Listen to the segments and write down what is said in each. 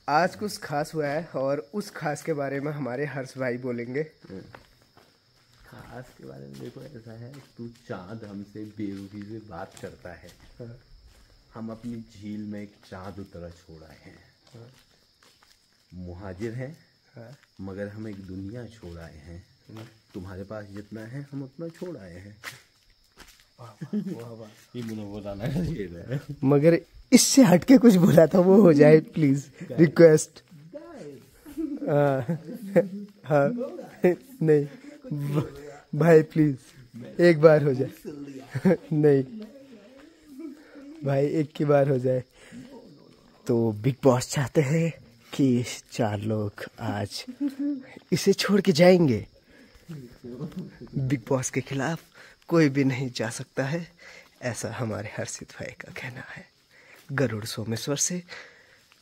आज कुछ खास हुआ है और उस खास के बारे में हमारे हर्ष भाई बोलेंगे। खास के बारे में देखो, ऐसा है, तू चांद हमसे बेवकूफ़ी से बात करता है। हम अपनी झील में एक चांद उतरा छोड़ आए हैं। मुहाजिर हैं, मगर हम एक दुनिया छोड़ आए हैं। तुम्हारे पास जितना है हम उतना छोड़ आए हैं। ये बताना है, मगर इससे हटके कुछ बोला था वो हो जाए प्लीज, रिक्वेस्ट। हाँ नहीं भाई प्लीज एक बार हो जाए। नहीं भाई एक की बार हो जाए। तो बिग बॉस चाहते हैं कि 4 लोग आज इसे छोड़ के जाएंगे। बिग बॉस के खिलाफ कोई भी नहीं जा सकता है, ऐसा हमारे हर्षित भाई का कहना है गरुड़ सोमेश्वर से।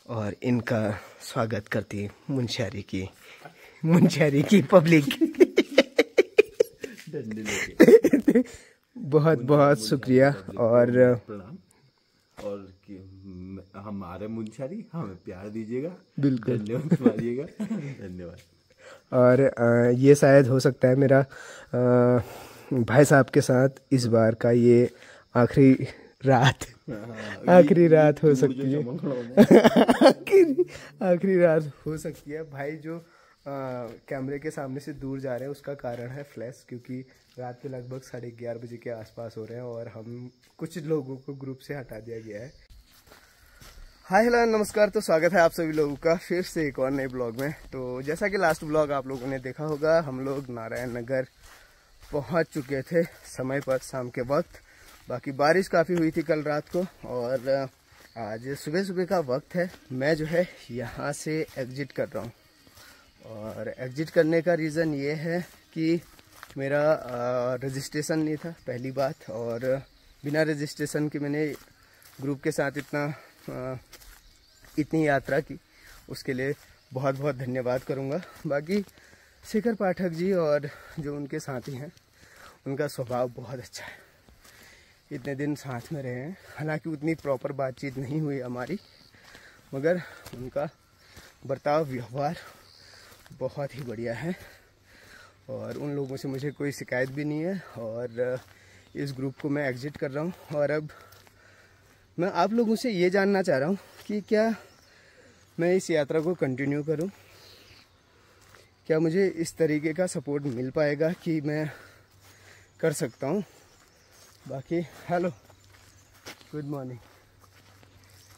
और इनका स्वागत करती है मुंशियारी की पब्लिक। बहुत बहुत शुक्रिया और हमारे मुंशियारी हमें प्यार दीजिएगा, बिल्कुल धन्यवाद। धन्यवाद। और ये शायद हो सकता है मेरा भाई साहब के साथ इस बार का ये आखिरी रात हो सकती है। आखिरी रात हो सकती है। भाई जो कैमरे के सामने से दूर जा रहे हैं उसका कारण है फ्लैश, क्योंकि रात के लगभग 11:30 बजे के आसपास हो रहे हैं और हम कुछ लोगों को ग्रुप से हटा दिया गया है। हाय हेलो नमस्कार, तो स्वागत है आप सभी लोगों का फिर से एक और नए ब्लॉग में। तो जैसा कि लास्ट ब्लॉग आप लोगों ने देखा होगा, हम लोग नारायण नगर पहुंच चुके थे समय पर शाम के वक्त। बाकी बारिश काफ़ी हुई थी कल रात को और आज सुबह सुबह का वक्त है। मैं जो है यहाँ से एग्जिट कर रहा हूँ और एग्जिट करने का रीज़न ये है कि मेरा रजिस्ट्रेशन नहीं था पहली बात, और बिना रजिस्ट्रेशन के मैंने ग्रुप के साथ इतनी यात्रा की, उसके लिए बहुत बहुत धन्यवाद करूँगा। बाकी शेखर पाठक जी और जो उनके साथी हैं उनका स्वभाव बहुत अच्छा है। इतने दिन साथ में रहे हैं, हालांकि उतनी प्रॉपर बातचीत नहीं हुई हमारी, मगर उनका बर्ताव व्यवहार बहुत ही बढ़िया है और उन लोगों से मुझे कोई शिकायत भी नहीं है। और इस ग्रुप को मैं एग्जिट कर रहा हूँ और अब मैं आप लोगों से ये जानना चाह रहा हूँ कि क्या मैं इस यात्रा को कंटिन्यू करूँ, क्या मुझे इस तरीके का सपोर्ट मिल पाएगा कि मैं कर सकता हूँ। बाकी हेलो गुड मॉर्निंग।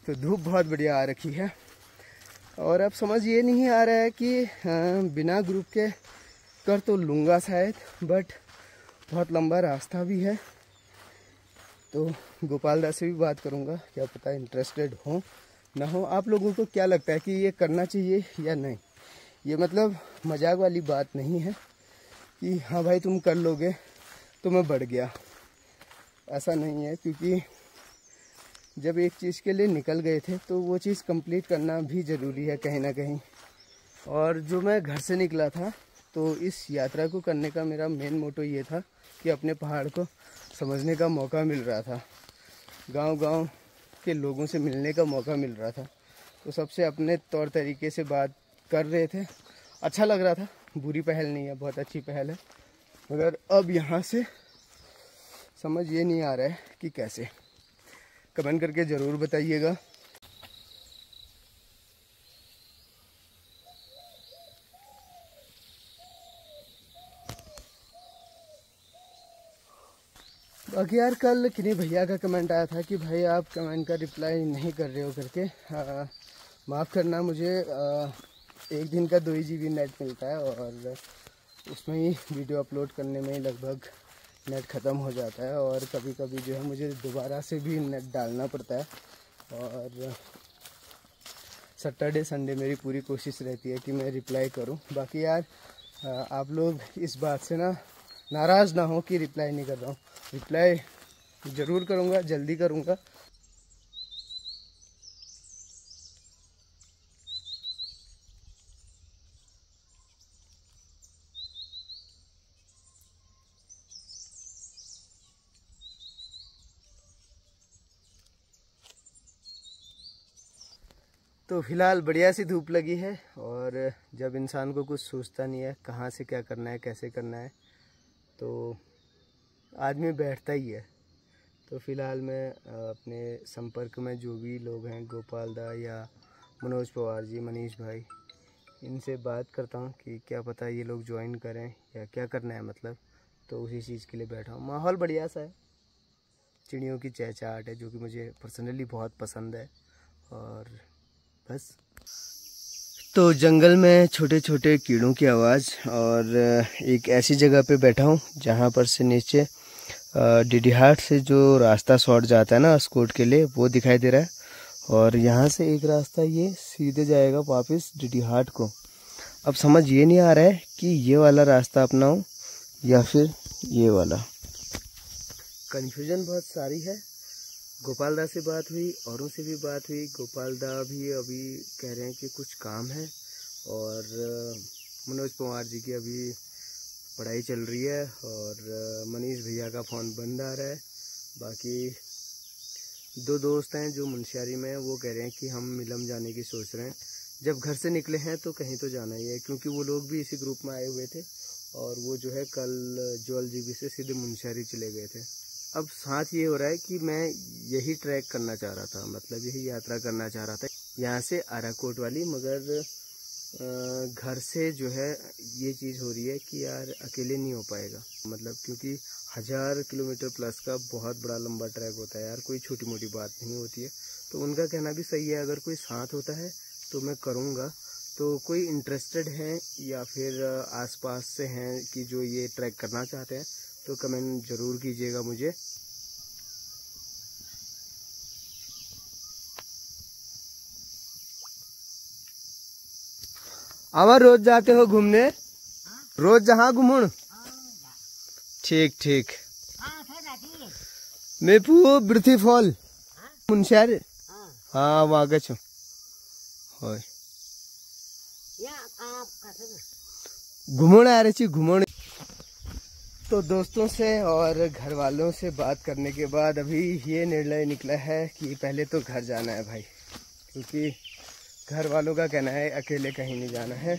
तो धूप बहुत बढ़िया आ रखी है और अब समझ ये नहीं आ रहा है कि बिना ग्रुप के कर तो लूँगा शायद, बट बहुत लंबा रास्ता भी है। तो गोपाल दास से भी बात करूँगा, क्या पता इंटरेस्टेड हो ना हो। आप लोगों को क्या लगता है कि ये करना चाहिए या नहीं? ये मतलब मजाक वाली बात नहीं है कि हाँ भाई तुम कर लोगे तो मैं बढ़ गया, ऐसा नहीं है। क्योंकि जब एक चीज़ के लिए निकल गए थे तो वो चीज़ कंप्लीट करना भी ज़रूरी है कहीं ना कहीं। और जो मैं घर से निकला था तो इस यात्रा को करने का मेरा मेन मोटो ये था कि अपने पहाड़ को समझने का मौका मिल रहा था, गांव-गांव के लोगों से मिलने का मौका मिल रहा था। तो सबसे अपने तौर तरीके से बात कर रहे थे, अच्छा लग रहा था। बुरी पहल नहीं है, बहुत अच्छी पहल है। मगर अब यहाँ से समझ ये नहीं आ रहा है कि कैसे। कमेंट करके ज़रूर बताइएगा। बाकी यार कल किन्हीं भैया का कमेंट आया था कि भाई आप कमेंट का रिप्लाई नहीं कर रहे हो करके। माफ़ करना, मुझे 1 दिन का 2 ही GB नेट मिलता है और उसमें ही वीडियो अपलोड करने में लगभग नेट ख़त्म हो जाता है और कभी कभी जो है मुझे दोबारा से भी नेट डालना पड़ता है। और सैटरडे संडे मेरी पूरी कोशिश रहती है कि मैं रिप्लाई करूं। बाकी यार आप लोग इस बात से ना नाराज़ ना हो कि रिप्लाई नहीं कर रहा हूं। रिप्लाई ज़रूर करूंगा, जल्दी करूंगा। तो फिलहाल बढ़िया सी धूप लगी है, और जब इंसान को कुछ सोचता नहीं है कहाँ से क्या करना है कैसे करना है, तो आदमी बैठता ही है। तो फिलहाल मैं अपने संपर्क में जो भी लोग हैं, गोपाल दा या मनोज पवार जी, मनीष भाई, इनसे बात करता हूँ कि क्या पता ये लोग ज्वाइन करें या क्या करना है मतलब। तो उसी चीज़ के लिए बैठा हूँ। माहौल बढ़िया सा है, चिड़ियों की चहचहाट है जो कि मुझे पर्सनली बहुत पसंद है, और बस। तो जंगल में छोटे छोटे कीड़ों की आवाज़, और एक ऐसी जगह पे बैठा हूँ जहाँ पर से नीचे डिडीहाट से जो रास्ता शॉर्ट जाता है ना अस्कोट के लिए, वो दिखाई दे रहा है। और यहाँ से एक रास्ता ये सीधे जाएगा वापस डिडीहाट को। अब समझ ये नहीं आ रहा है कि ये वाला रास्ता अपनाऊं या फिर ये वाला। कन्फ्यूजन बहुत सारी है। गोपाल दा से बात हुई, औरों से भी बात हुई। गोपाल दा भी अभी कह रहे हैं कि कुछ काम है, और मनोज पवार जी की अभी पढ़ाई चल रही है, और मनीष भैया का फ़ोन बंद आ रहा है। बाकी दो दोस्त हैं जो मुंशियारी में हैं, वो कह रहे हैं कि हम मिलम जाने की सोच रहे हैं। जब घर से निकले हैं तो कहीं तो जाना ही है, क्योंकि वो लोग भी इसी ग्रुप में आए हुए थे, और वो जो है कल ज्वाल जीबी से सीधे मुंशियारी चले गए थे। अब साथ ये हो रहा है कि मैं यही ट्रैक करना चाह रहा था, मतलब यही यात्रा करना चाह रहा था यहाँ से आराकोट वाली, मगर घर से जो है ये चीज़ हो रही है कि यार अकेले नहीं हो पाएगा, मतलब क्योंकि 1000 किलोमीटर प्लस का बहुत बड़ा लंबा ट्रैक होता है यार, कोई छोटी मोटी बात नहीं होती है। तो उनका कहना भी सही है, अगर कोई साथ होता है तो मैं करूँगा। तो कोई इंटरेस्टेड हैं या फिर आसपास से हैं कि जो ये ट्रैक करना चाहते हैं, तो कमेंट ज़रूर कीजिएगा मुझे। आवर रोज जाते हो घूमने? रोज जहाँ घूमूं? ठीक ठीक। मैं पू ब्रथी फॉल मुंशियार, हाँ वहाँ गए छो। घूमण आ रही थी घूमण। तो दोस्तों से और घर वालों से बात करने के बाद अभी ये निर्णय निकला है कि पहले तो घर जाना है भाई, क्योंकि घर वालों का कहना है अकेले कहीं नहीं जाना है।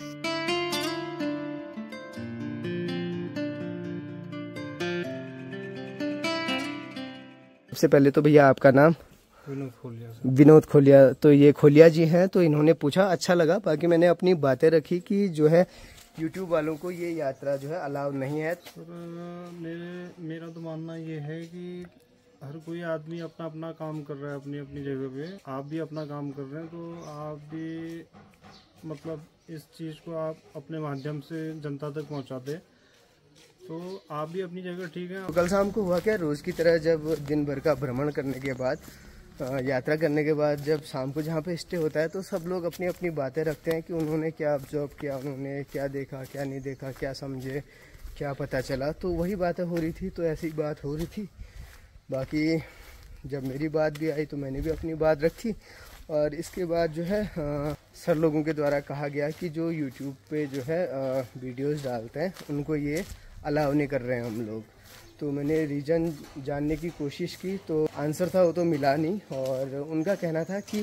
सबसे पहले तो भैया आपका नाम? विनोद खोलिया। तो ये खोलिया जी हैं, तो इन्होंने पूछा, अच्छा लगा। बाकी मैंने अपनी बातें रखी कि जो है YouTube वालों को ये यात्रा जो है अलाउ नहीं है। मेरा तो मानना ये है कि हर कोई आदमी अपना अपना काम कर रहा है अपनी अपनी जगह पे। आप भी अपना काम कर रहे हैं, तो आप भी मतलब इस चीज़ को आप अपने माध्यम से जनता तक पहुंचाते, तो आप भी अपनी जगह ठीक है। तो कल शाम को हुआ क्या, रोज़ की तरह जब दिन भर का भ्रमण करने के बाद, यात्रा करने के बाद, जब शाम को जहाँ पे स्टे होता है, तो सब लोग अपनी अपनी बातें रखते हैं कि उन्होंने क्या ऑब्जर्व किया, उन्होंने क्या देखा, क्या नहीं देखा, क्या समझे, क्या पता चला। तो वही बातें हो रही थी, तो ऐसी बात हो रही थी। बाकी जब मेरी बात भी आई तो मैंने भी अपनी बात रखी, और इसके बाद जो है सर लोगों के द्वारा कहा गया कि जो YouTube पे जो है वीडियोस डालते हैं उनको ये अलाउ नहीं कर रहे हैं हम लोग। तो मैंने रीज़न जानने की कोशिश की, तो आंसर था वो तो मिला नहीं। और उनका कहना था कि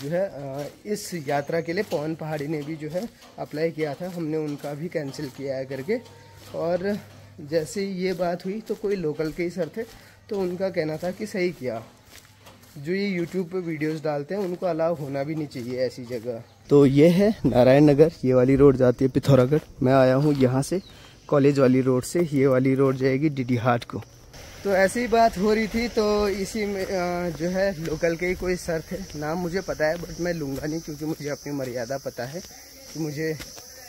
जो है इस यात्रा के लिए पवन पहाड़ी ने भी जो है अप्लाई किया था, हमने उनका भी कैंसिल किया है करके। और जैसे ये बात हुई तो कोई लोकल के ही सर थे, तो उनका कहना था कि सही किया, जो ये YouTube पे वीडियोस डालते हैं उनको अलाउ होना भी नहीं चाहिए ऐसी जगह। तो ये है नारायण नगर, ये वाली रोड जाती है पिथौरागढ़। मैं आया हूँ यहाँ से कॉलेज वाली रोड से, ये वाली रोड जाएगी डिडीहाट को। तो ऐसी बात हो रही थी, तो इसी में जो है लोकल के ही कोई सर थे, नाम मुझे पता है बट मैं लूँगा नहीं, क्योंकि मुझे अपनी मर्यादा पता है कि मुझे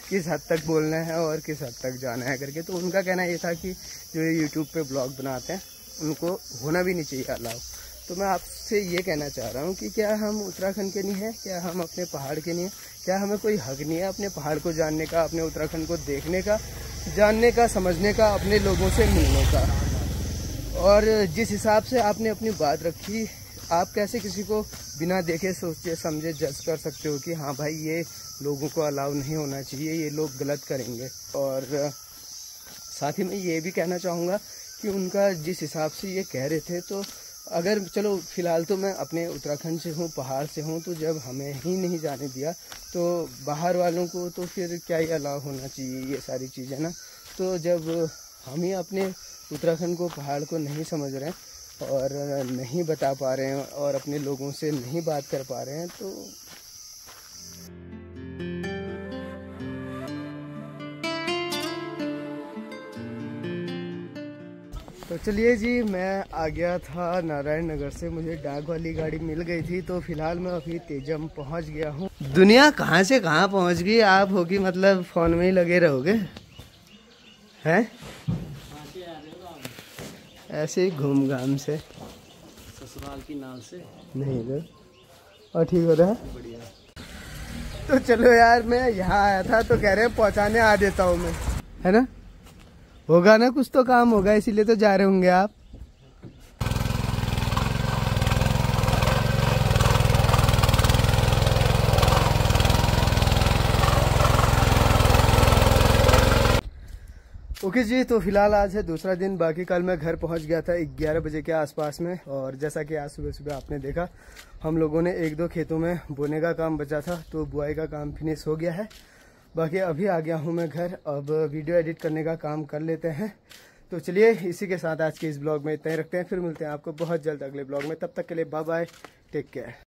किस हद तक बोलना है और किस हद तक जाना है करके। तो उनका कहना ये था कि जो यूट्यूब पे ब्लॉग बनाते हैं उनको होना भी नहीं चाहिए अलाउ। तो मैं आपसे ये कहना चाह रहा हूँ कि क्या हम उत्तराखंड के नहीं हैं, क्या हम अपने पहाड़ के नहीं हैं, क्या हमें कोई हक नहीं है अपने पहाड़ को जानने का, अपने उत्तराखंड को देखने का, जानने का, समझने का, अपने लोगों से मिलने का। और जिस हिसाब से आपने अपनी बात रखी, आप कैसे किसी को बिना देखे सोचे समझे जज कर सकते हो कि हाँ भाई ये लोगों को अलाउ नहीं होना चाहिए, ये लोग गलत करेंगे। और साथ ही मैं ये भी कहना चाहूँगा कि उनका जिस हिसाब से ये कह रहे थे, तो अगर चलो फ़िलहाल तो मैं अपने उत्तराखंड से हूँ, पहाड़ से हूँ, तो जब हमें ही नहीं जाने दिया तो बाहर वालों को तो फिर क्या ही अलाउ होना चाहिए ये सारी चीज़ें ना। तो जब हम ही अपने उत्तराखंड को, पहाड़ को नहीं समझ रहे हैं और नहीं बता पा रहे हैं और अपने लोगों से नहीं बात कर पा रहे हैं तो चलिए जी, मैं आ गया था नारायण नगर से, मुझे डाक वाली गाड़ी मिल गई थी। तो फिलहाल मैं अभी तेजम पहुंच गया हूं। दुनिया कहां से कहां पहुंच गई, आप होगी मतलब फोन में ही लगे रहोगे हैं, ऐसे ही घूम घाम से, ससुराल की नाल से नहीं तो और ठीक हो रहा है, बढ़िया। तो चलो यार, मैं यहाँ आया था तो कह रहे हैं पहुँचाने आ देता हूँ मैं, है ना, होगा ना, कुछ तो काम होगा, इसीलिए तो जा रहे होंगे आप। ओके जी, तो फिलहाल आज है दूसरा दिन। बाकी कल मैं घर पहुंच गया था 11 बजे के आसपास में, और जैसा कि आज सुबह सुबह आपने देखा, हम लोगों ने 1-2 खेतों में बोने का काम बचा था, तो बुआई का काम फिनिश हो गया है। बाकी अभी आ गया हूं मैं घर, अब वीडियो एडिट करने का काम कर लेते हैं। तो चलिए, इसी के साथ आज के इस ब्लॉग में इतना ही रखते हैं, फिर मिलते हैं आपको बहुत जल्द अगले ब्लॉग में। तब तक के लिए बाय बाय, टेक केयर।